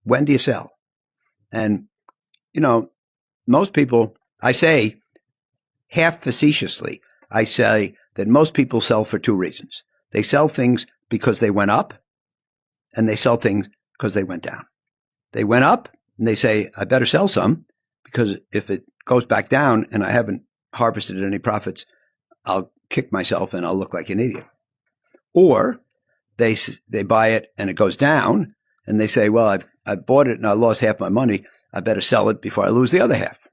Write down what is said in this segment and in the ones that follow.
when do you sell? And, most people, I say half facetiously, I say that most people sell for two reasons. They sell things because they went up, and they sell things because they went down. They went up, and they say, I better sell some, because if it goes back down and I haven't harvested any profits, I'll kick myself and I'll look like an idiot. Or they buy it and it goes down, and they say, well, I've bought it and I lost half my money. I better sell it before I lose the other half,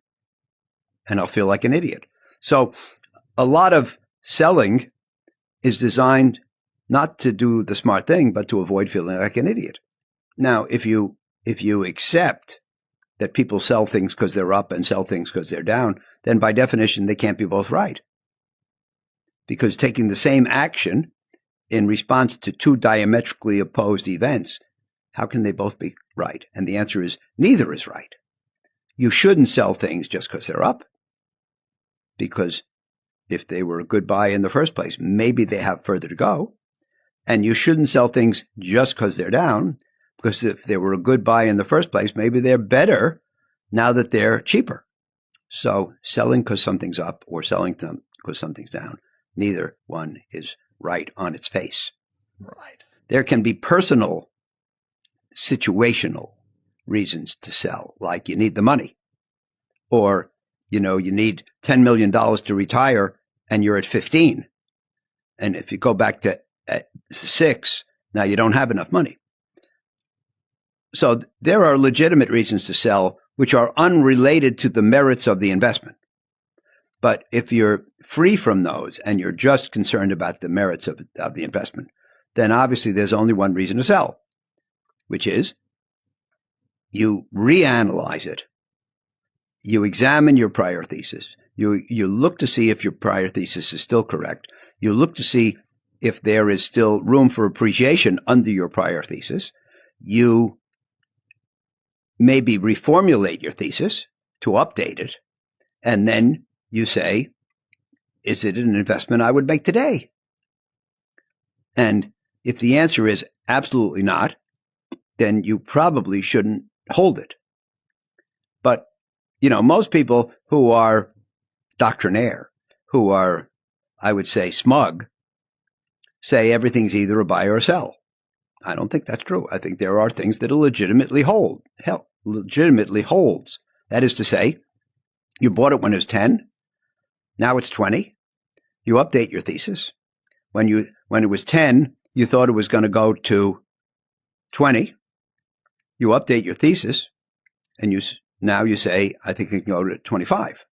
and I'll feel like an idiot. So a lot of selling is designed not to do the smart thing, but to avoid feeling like an idiot. Now, if you accept that people sell things because they're up and sell things because they're down, then by definition, they can't be both right. Because taking the same action in response to two diametrically opposed events, how can they both be right? And the answer is neither is right. You shouldn't sell things just because they're up, because if they were a good buy in the first place, maybe they have further to go. And you shouldn't sell things just because they're down, because if they were a good buy in the first place, maybe they're better now that they're cheaper. So selling because something's up or selling them because something's down, neither one is right on its face. Right. There can be personal, situational reasons to sell, like you need the money, or, you need $10 million to retire and you're at 15. And if you go back to at 6, now you don't have enough money. So there are legitimate reasons to sell, which are unrelated to the merits of the investment. But if you're free from those and you're just concerned about the merits of the investment, then obviously there's only one reason to sell, which is you reanalyze it. You examine your prior thesis. You look to see if your prior thesis is still correct. You look to see if there is still room for appreciation under your prior thesis. You maybe reformulate your thesis to update it. And then you say, is it an investment I would make today? And if the answer is absolutely not, then you probably shouldn't hold it. But, most people who are doctrinaire, who are, I would say, smug, say everything's either a buy or a sell. I don't think that's true. I think there are things that legitimately holds. That is to say, you bought it when it was 10. Now it's 20. You update your thesis. When it was 10, you thought it was going to go to 20. You update your thesis, and now you say, I think it can go to 25.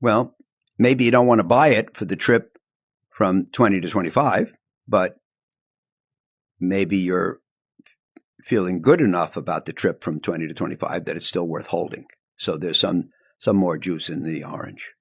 Well, maybe you don't want to buy it for the trip from 20 to 25, but maybe you're feeling good enough about the trip from 20 to 25 that it's still worth holding. So there's some more juice in the orange.